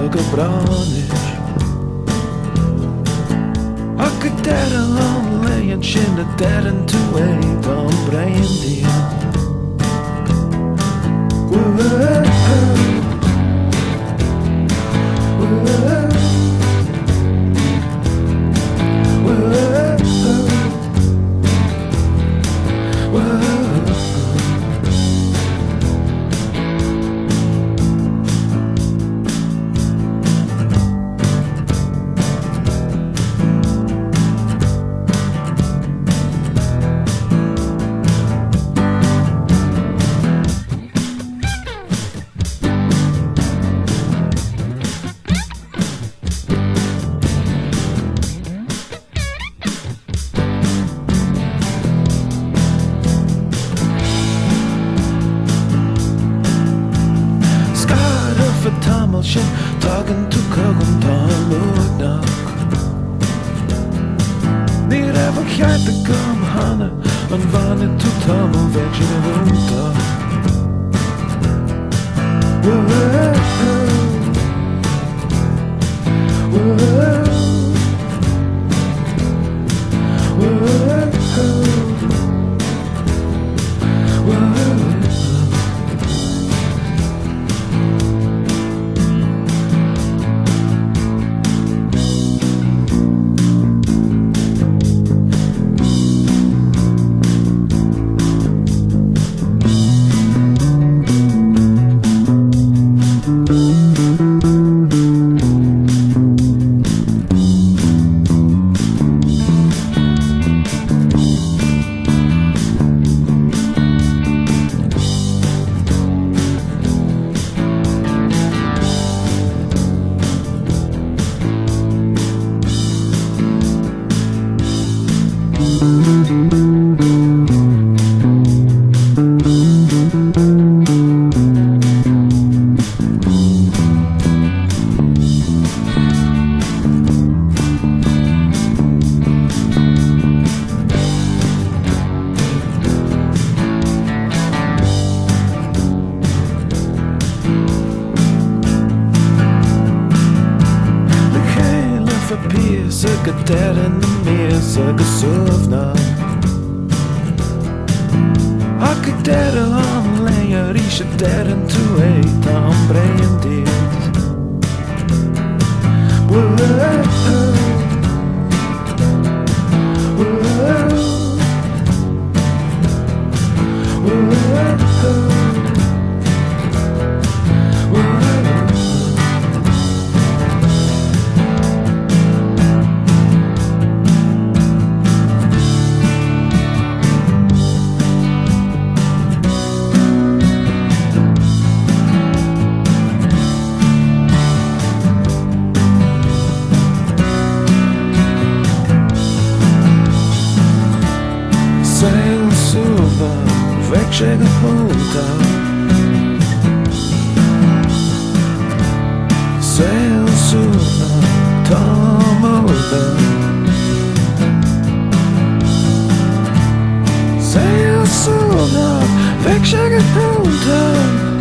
go bronisz. A kytera on lejen się na teren tu tam brandy. Vertammelchen, tagen tu kogen dan niet eeuwigheid te komen hangen, en wanneer tu tammel weg je runter. Zeker der in de meer, zeker sovna. Hakke der aan leien, riesje der en toe eet aan breien dit. Sail silver, wegchecken hotel. Sail silver, Tom over. Sail silver, wegchecken hotel.